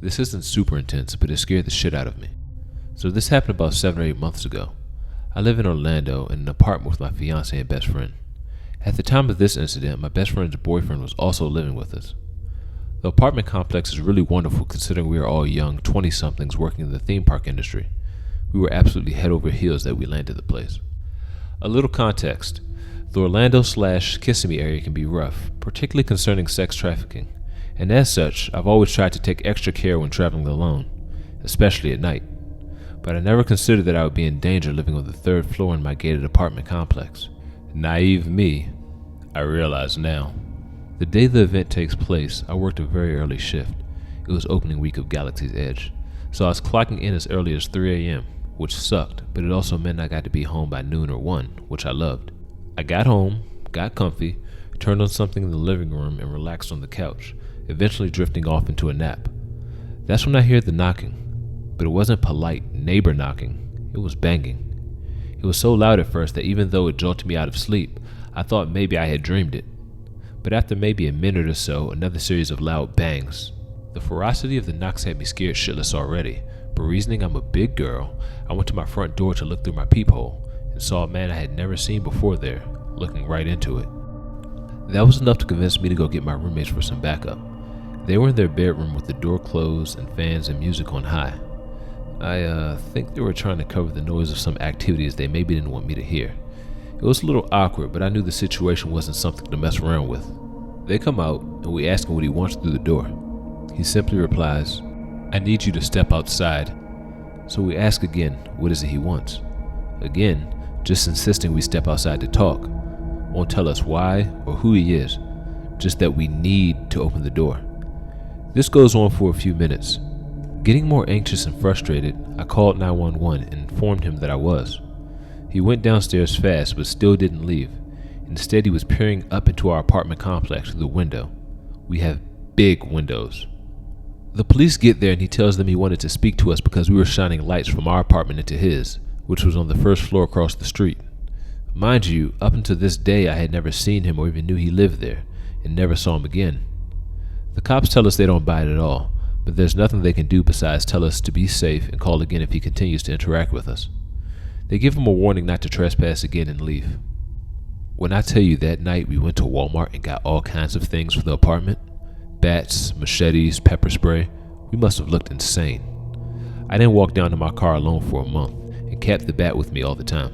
This isn't super intense, but it scared the shit out of me. So this happened about 7 or 8 months ago. I live in Orlando in an apartment with my fiance and best friend. At the time of this incident, my best friend's boyfriend was also living with us. The apartment complex is really wonderful considering we are all young 20-somethings working in the theme park industry. We were absolutely head over heels that we landed the place. A little context. The Orlando/Kissimmee area can be rough, particularly concerning sex trafficking, and as such, I've always tried to take extra care when traveling alone, especially at night. But I never considered that I would be in danger living on the 3rd floor in my gated apartment complex. Naive me, I realize now. The day the event takes place, I worked a very early shift. It was opening week of Galaxy's Edge, so I was clocking in as early as 3 a.m., which sucked, but it also meant I got to be home by noon or 1, which I loved. I got home, got comfy, turned on something in the living room and relaxed on the couch, eventually drifting off into a nap. That's when I heard the knocking, but it wasn't polite neighbor knocking, it was banging. It was so loud at first that even though it jolted me out of sleep, I thought maybe I had dreamed it. But after maybe a minute or so, another series of loud bangs. The ferocity of the knocks had me scared shitless already, but reasoning I'm a big girl, I went to my front door to look through my peephole and saw a man I had never seen before there, looking right into it. That was enough to convince me to go get my roommates for some backup. They were in their bedroom with the door closed and fans and music on high. I think they were trying to cover the noise of some activities they maybe didn't want me to hear. It was a little awkward, but I knew the situation wasn't something to mess around with. They come out, and we ask him what he wants through the door. He simply replies, "I need you to step outside." So we ask again, what is it he wants? Again, just insisting we step outside to talk. Won't tell us why or who he is, just that we need to open the door. This goes on for a few minutes. Getting more anxious and frustrated, I called 911 and informed him that I was. He went downstairs fast but still didn't leave. Instead, he was peering up into our apartment complex through the window. We have big windows. The police get there and he tells them he wanted to speak to us because we were shining lights from our apartment into his, which was on the 1st floor across the street. Mind you, up until this day I had never seen him or even knew he lived there, and never saw him again. The cops tell us they don't buy it at all, but there's nothing they can do besides tell us to be safe and call again if he continues to interact with us. They give him a warning not to trespass again and leave. When I tell you that night we went to Walmart and got all kinds of things for the apartment, bats, machetes, pepper spray, we must have looked insane. I didn't walk down to my car alone for a month and kept the bat with me all the time.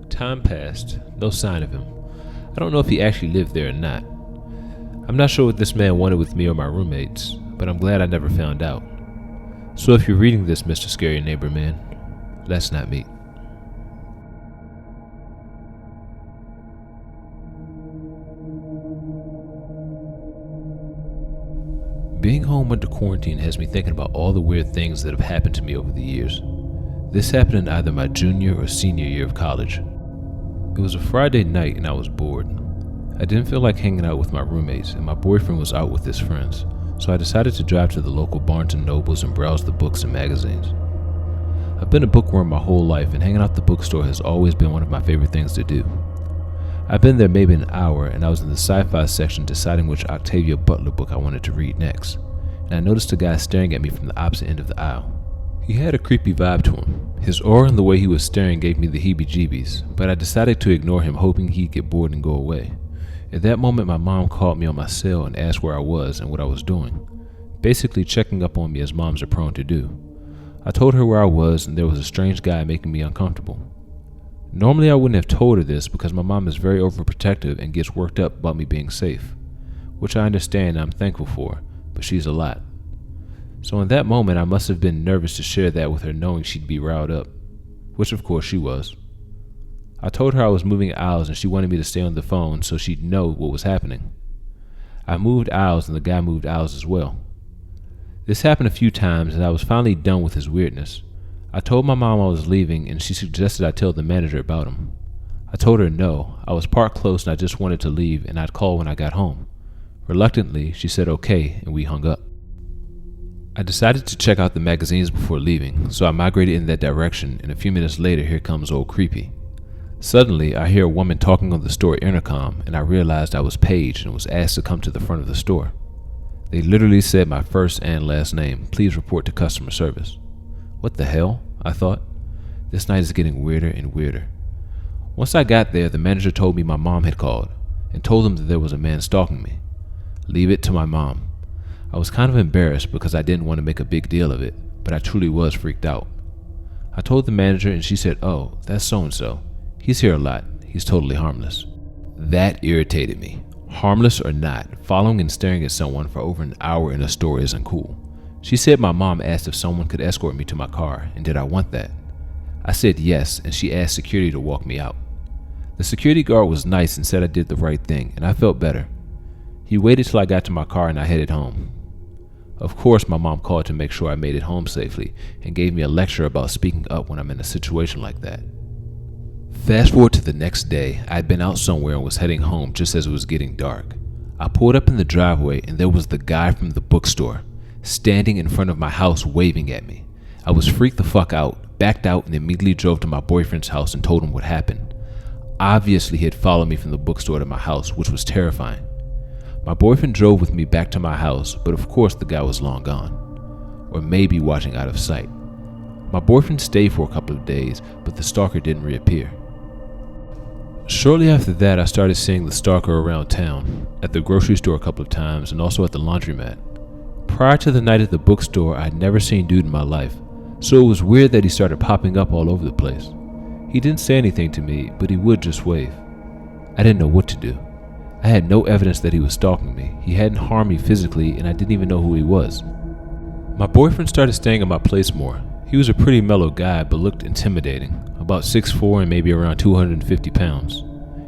Time passed, no sign of him. I don't know if he actually lived there or not. I'm not sure what this man wanted with me or my roommates, but I'm glad I never found out. So if you're reading this, Mr. Scary Neighbor Man, let's not meet. Being home under quarantine has me thinking about all the weird things that have happened to me over the years. This happened in either my junior or senior year of college. It was a Friday night and I was bored. I didn't feel like hanging out with my roommates and my boyfriend was out with his friends, so I decided to drive to the local Barnes & Nobles and browse the books and magazines. I've been a bookworm my whole life and hanging out at the bookstore has always been one of my favorite things to do. I've been there maybe an hour and I was in the sci-fi section deciding which Octavia Butler book I wanted to read next, and I noticed a guy staring at me from the opposite end of the aisle. He had a creepy vibe to him. His aura and the way he was staring gave me the heebie-jeebies, but I decided to ignore him, hoping he'd get bored and go away. At that moment, my mom called me on my cell and asked where I was and what I was doing, basically checking up on me as moms are prone to do. I told her where I was and there was a strange guy making me uncomfortable. Normally I wouldn't have told her this because my mom is very overprotective and gets worked up about me being safe, which I understand and I'm thankful for, but she's a lot. So in that moment I must have been nervous to share that with her, knowing she'd be riled up, which of course she was. I told her I was moving aisles and she wanted me to stay on the phone so she'd know what was happening. I moved aisles and the guy moved aisles as well. This happened a few times and I was finally done with his weirdness. I told my mom I was leaving and she suggested I tell the manager about him. I told her no, I was parked close and I just wanted to leave and I'd call when I got home. Reluctantly, she said okay and we hung up. I decided to check out the magazines before leaving, so I migrated in that direction and a few minutes later here comes old Creepy. Suddenly, I hear a woman talking on the store intercom and I realized I was paged and was asked to come to the front of the store. They literally said my first and last name. Please report to customer service. What the hell? I thought. This night is getting weirder and weirder. Once I got there, the manager told me my mom had called and told them that there was a man stalking me. Leave it to my mom. I was kind of embarrassed because I didn't want to make a big deal of it, but I truly was freaked out. I told the manager and she said, "Oh, that's so-and-so. He's here a lot. He's totally harmless." That irritated me. Harmless or not, following and staring at someone for over an hour in a store isn't cool. She said my mom asked if someone could escort me to my car and did I want that. I said yes, and she asked security to walk me out. The security guard was nice and said I did the right thing, and I felt better. He waited till I got to my car and I headed home. Of course, my mom called to make sure I made it home safely and gave me a lecture about speaking up when I'm in a situation like that. Fast forward to the next day, I had been out somewhere and was heading home just as it was getting dark. I pulled up in the driveway and there was the guy from the bookstore, standing in front of my house waving at me. I was freaked the fuck out, backed out, and immediately drove to my boyfriend's house and told him what happened. Obviously, he had followed me from the bookstore to my house, which was terrifying. My boyfriend drove with me back to my house, but of course the guy was long gone. Or maybe watching out of sight. My boyfriend stayed for a couple of days, but the stalker didn't reappear. Shortly after that, I started seeing the stalker around town, at the grocery store a couple of times, and also at the laundromat. Prior to the night at the bookstore, I had never seen dude in my life, so it was weird that he started popping up all over the place. He didn't say anything to me, but he would just wave. I didn't know what to do. I had no evidence that he was stalking me. He hadn't harmed me physically, and I didn't even know who he was. My boyfriend started staying at my place more. He was a pretty mellow guy, but looked intimidating, about 6'4" and maybe around 250 pounds.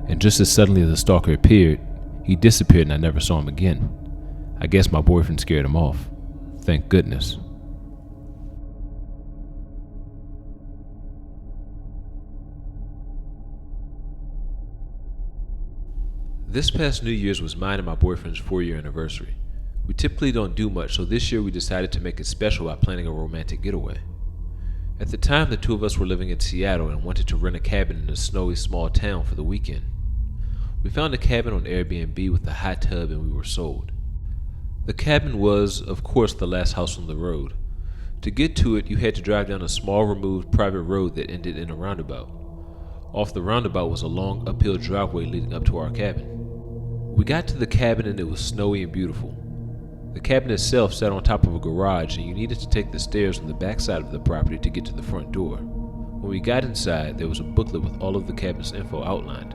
And just as suddenly as the stalker appeared, he disappeared and I never saw him again. I guess my boyfriend scared him off. Thank goodness. This past New Year's was mine and my boyfriend's 4-year anniversary. We typically don't do much, so this year we decided to make it special by planning a romantic getaway. At the time, the two of us were living in Seattle and wanted to rent a cabin in a snowy small town for the weekend. We found a cabin on Airbnb with a hot tub and we were sold. The cabin was, of course, the last house on the road. To get to it, you had to drive down a small removed private road that ended in a roundabout. Off the roundabout was a long uphill driveway leading up to our cabin. We got to the cabin and it was snowy and beautiful. The cabin itself sat on top of a garage and you needed to take the stairs on the back side of the property to get to the front door. When we got inside, there was a booklet with all of the cabin's info outlined.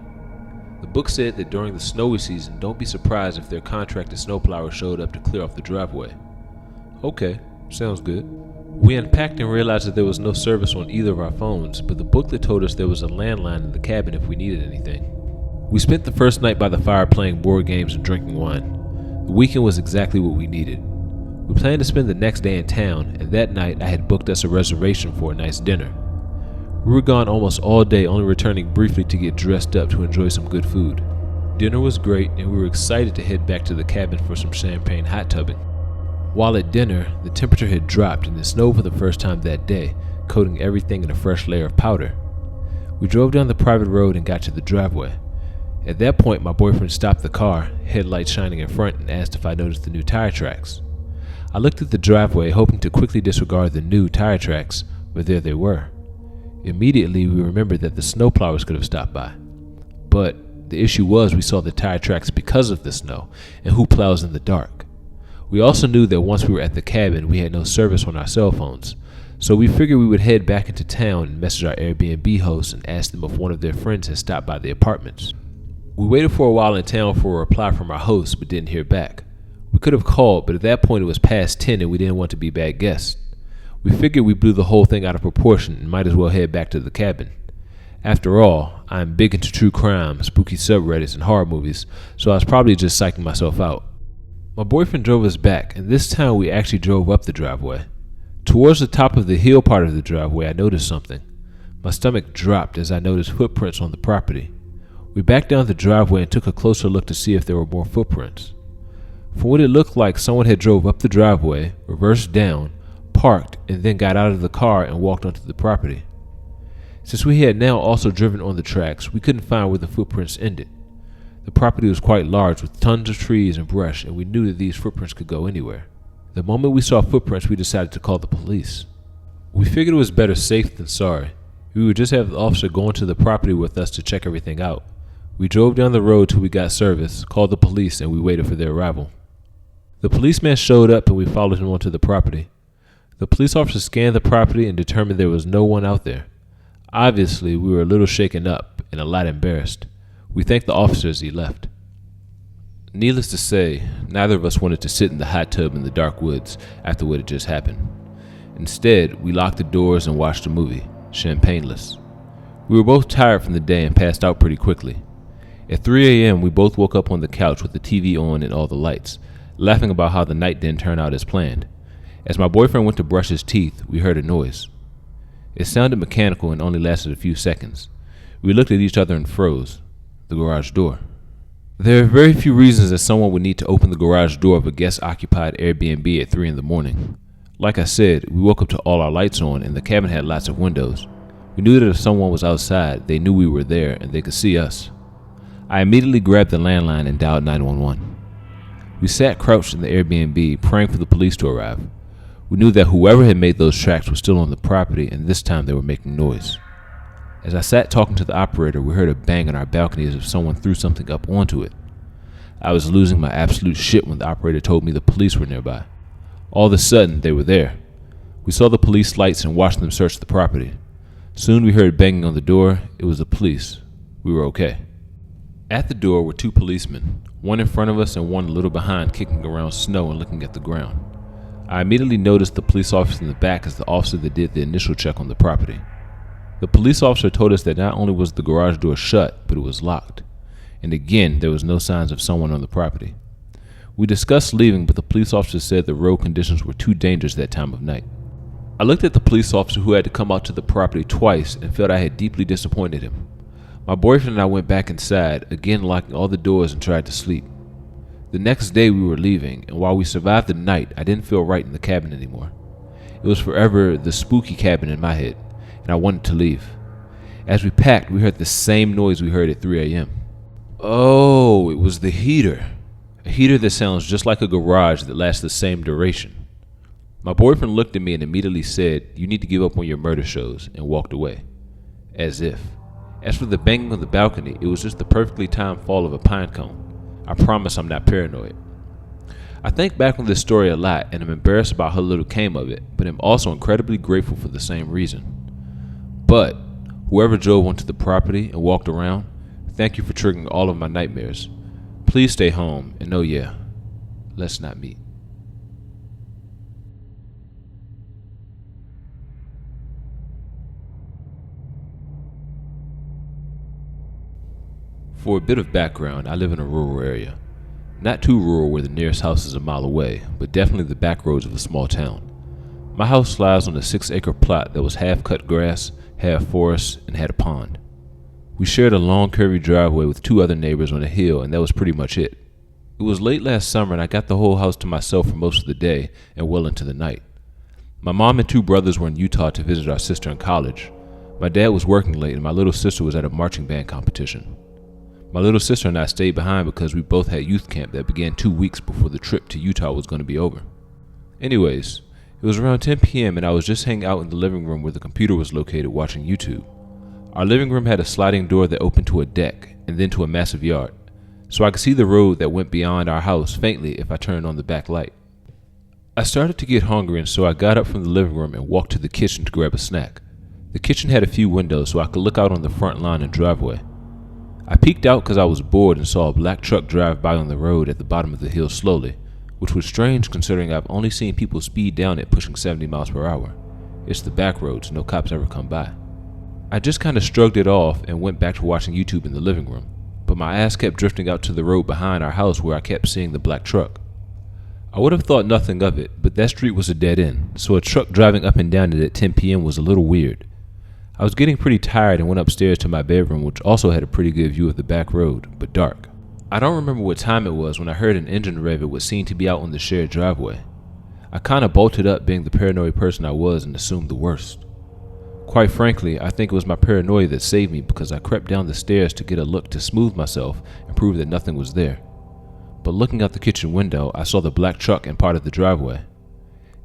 The book said that during the snowy season, don't be surprised if their contracted snowplower showed up to clear off the driveway. Okay, sounds good. We unpacked and realized that there was no service on either of our phones, but the booklet told us there was a landline in the cabin if we needed anything. We spent the first night by the fire playing board games and drinking wine. The weekend was exactly what we needed. We planned to spend the next day in town, and that night I had booked us a reservation for a nice dinner. We were gone almost all day, only returning briefly to get dressed up to enjoy some good food. Dinner was great, and we were excited to head back to the cabin for some champagne hot tubbing. While at dinner, the temperature had dropped and it snowed for the first time that day, coating everything in a fresh layer of powder. We drove down the private road and got to the driveway. At that point, my boyfriend stopped the car, headlights shining in front, and asked if I noticed the new tire tracks. I looked at the driveway, hoping to quickly disregard the new tire tracks, but there they were. Immediately, we remembered that the snowplowers could have stopped by. But the issue was we saw the tire tracks because of the snow, and who plows in the dark? We also knew that once we were at the cabin, we had no service on our cell phones, so we figured we would head back into town and message our Airbnb hosts and ask them if one of their friends had stopped by the apartments. We waited for a while in town for a reply from our host, but didn't hear back. We could have called, but at that point it was past 10 and we didn't want to be bad guests. We figured we blew the whole thing out of proportion and might as well head back to the cabin. After all, I'm big into true crime, spooky subreddits, and horror movies, so I was probably just psyching myself out. My boyfriend drove us back, and this time we actually drove up the driveway. Towards the top of the hill part of the driveway, I noticed something. My stomach dropped as I noticed footprints on the property. We backed down the driveway and took a closer look to see if there were more footprints. From what it looked like, someone had drove up the driveway, reversed down, parked, and then got out of the car and walked onto the property. Since we had now also driven on the tracks, we couldn't find where the footprints ended. The property was quite large with tons of trees and brush, and we knew that these footprints could go anywhere. The moment we saw footprints, we decided to call the police. We figured it was better safe than sorry. We would just have the officer go into the property with us to check everything out. We drove down the road till we got service, called the police, and we waited for their arrival. The policeman showed up and we followed him onto the property. The police officer scanned the property and determined there was no one out there. Obviously, we were a little shaken up and a lot embarrassed. We thanked the officer as he left. Needless to say, neither of us wanted to sit in the hot tub in the dark woods after what had just happened. Instead, we locked the doors and watched a movie, champagneless. We were both tired from the day and passed out pretty quickly. At 3 a.m., we both woke up on the couch with the TV on and all the lights, laughing about how the night didn't turn out as planned. As my boyfriend went to brush his teeth, we heard a noise. It sounded mechanical and only lasted a few seconds. We looked at each other and froze. The garage door. There are very few reasons that someone would need to open the garage door of a guest-occupied Airbnb at 3 in the morning. Like I said, we woke up to all our lights on and the cabin had lots of windows. We knew that if someone was outside, they knew we were there and they could see us. I immediately grabbed the landline and dialed 911. We sat crouched in the Airbnb praying for the police to arrive. We knew that whoever had made those tracks was still on the property and this time they were making noise. As I sat talking to the operator, we heard a bang on our balcony as if someone threw something up onto it. I was losing my absolute shit when the operator told me the police were nearby. All of a sudden, they were there. We saw the police lights and watched them search the property. Soon we heard banging on the door. It was the police. We were okay. At the door were two policemen, one in front of us and one a little behind, kicking around snow and looking at the ground. I immediately noticed the police officer in the back as the officer that did the initial check on the property. The police officer told us that not only was the garage door shut, but it was locked. And again, there was no signs of someone on the property. We discussed leaving, but the police officer said the road conditions were too dangerous that time of night. I looked at the police officer who had to come out to the property twice and felt I had deeply disappointed him. My boyfriend and I went back inside, again locking all the doors and tried to sleep. The next day we were leaving, and while we survived the night, I didn't feel right in the cabin anymore. It was forever the spooky cabin in my head, and I wanted to leave. As we packed, we heard the same noise we heard at 3 a.m. Oh, it was the heater. A heater that sounds just like a garage that lasts the same duration. My boyfriend looked at me and immediately said, "You need to give up on your murder shows," and walked away. As if. As for the banging on the balcony, it was just the perfectly timed fall of a pine cone. I promise I'm not paranoid. I think back on this story a lot and am embarrassed about how little came of it, but am also incredibly grateful for the same reason. But whoever drove onto the property and walked around, thank you for triggering all of my nightmares. Please stay home and let's not meet. For a bit of background, I live in a rural area. Not too rural where the nearest house is a mile away, but definitely the back roads of a small town. My house lies on a 6-acre plot that was half cut grass, half forest, and had a pond. We shared a long curvy driveway with two other neighbors on a hill, and that was pretty much it. It was late last summer and I got the whole house to myself for most of the day and well into the night. My mom and two brothers were in Utah to visit our sister in college. My dad was working late and my little sister was at a marching band competition. My little sister and I stayed behind because we both had youth camp that began 2 weeks before the trip to Utah was going to be over. Anyways, it was around 10 p.m. and I was just hanging out in the living room where the computer was located watching YouTube. Our living room had a sliding door that opened to a deck and then to a massive yard, so I could see the road that went beyond our house faintly if I turned on the back light. I started to get hungry and so I got up from the living room and walked to the kitchen to grab a snack. The kitchen had a few windows so I could look out on the front lawn and driveway. I peeked out because I was bored and saw a black truck drive by on the road at the bottom of the hill slowly, which was strange considering I've only seen people speed down it pushing 70 miles per hour. It's the back roads, no cops ever come by. I just kind of shrugged it off and went back to watching YouTube in the living room, but my ass kept drifting out to the road behind our house where I kept seeing the black truck. I would have thought nothing of it, but that street was a dead end, so a truck driving up and down it at 10 p.m. was a little weird. I was getting pretty tired and went upstairs to my bedroom, which also had a pretty good view of the back road, but dark. I don't remember what time it was when I heard an engine rev at what seemed to be out on the shared driveway. I kind of bolted up being the paranoid person I was and assumed the worst. Quite frankly, I think it was my paranoia that saved me because I crept down the stairs to get a look to smooth myself and prove that nothing was there. But looking out the kitchen window, I saw the black truck and part of the driveway.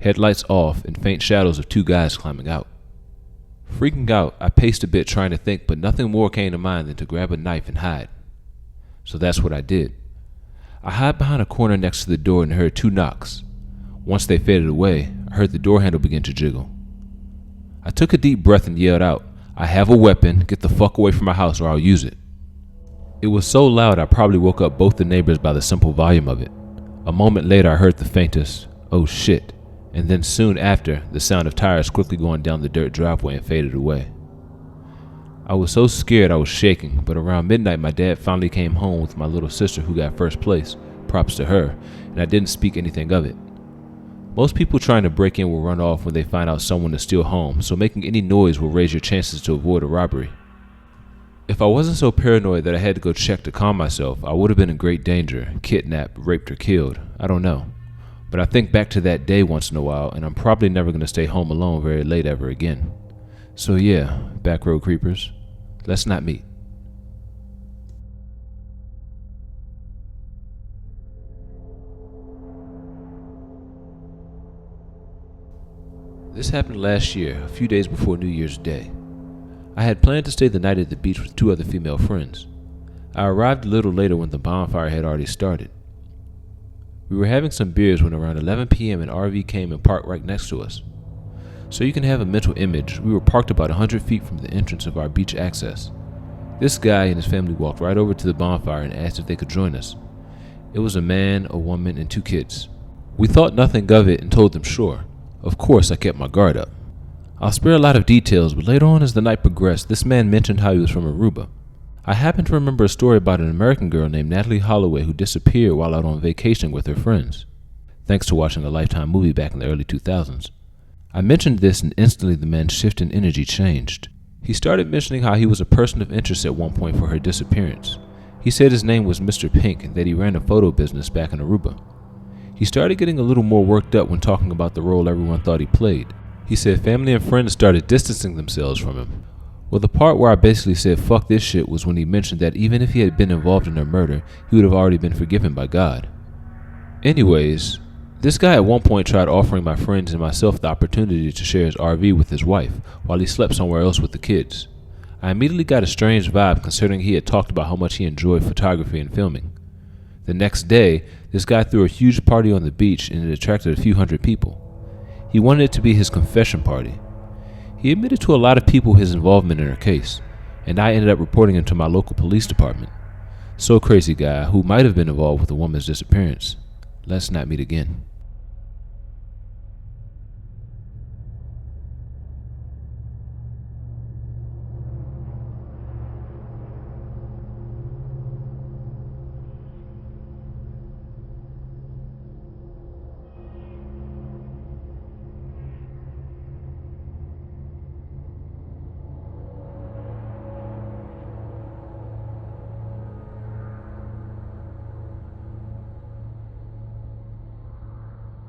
Headlights off and faint shadows of two guys climbing out. Freaking out, I paced a bit trying to think, but nothing more came to mind than to grab a knife and hide. So that's what I did. I hid behind a corner next to the door and heard two knocks. Once they faded away, I heard the door handle begin to jiggle. I took a deep breath and yelled out, "I have a weapon, get the fuck away from my house or I'll use it." It was so loud I probably woke up both the neighbors by the simple volume of it. A moment later I heard the faintest, "Oh shit," and then soon after, the sound of tires quickly going down the dirt driveway and faded away. I was so scared I was shaking, but around midnight my dad finally came home with my little sister who got first place, props to her, and I didn't speak anything of it. Most people trying to break in will run off when they find out someone is still home, so making any noise will raise your chances to avoid a robbery. If I wasn't so paranoid that I had to go check to calm myself, I would have been in great danger, kidnapped, raped, or killed. I don't know. But I think back to that day once in a while, and I'm probably never going to stay home alone very late ever again. So yeah, back road creepers, let's not meet. This happened last year, a few days before New Year's Day. I had planned to stay the night at the beach with two other female friends. I arrived a little later when the bonfire had already started. We were having some beers when around 11 p.m. an RV came and parked right next to us. So you can have a mental image, we were parked about 100 feet from the entrance of our beach access. This guy and his family walked right over to the bonfire and asked if they could join us. It was a man, a woman, and two kids. We thought nothing of it and told them sure. Of course, I kept my guard up. I'll spare a lot of details, but later on as the night progressed, this man mentioned how he was from Aruba. I happen to remember a story about an American girl named Natalie Holloway who disappeared while out on vacation with her friends. Thanks to watching a Lifetime movie back in the early 2000s. I mentioned this and instantly the man's shift in energy changed. He started mentioning how he was a person of interest at one point for her disappearance. He said his name was Mr. Pink and that he ran a photo business back in Aruba. He started getting a little more worked up when talking about the role everyone thought he played. He said family and friends started distancing themselves from him. Well, the part where I basically said fuck this shit was when he mentioned that even if he had been involved in her murder, he would have already been forgiven by God. Anyways, this guy at one point tried offering my friends and myself the opportunity to share his RV with his wife while he slept somewhere else with the kids. I immediately got a strange vibe considering he had talked about how much he enjoyed photography and filming. The next day, this guy threw a huge party on the beach and it attracted a few hundred people. He wanted it to be his confession party. He admitted to a lot of people his involvement in her case, and I ended up reporting him to my local police department. So crazy guy who might have been involved with a woman's disappearance. Let's not meet again.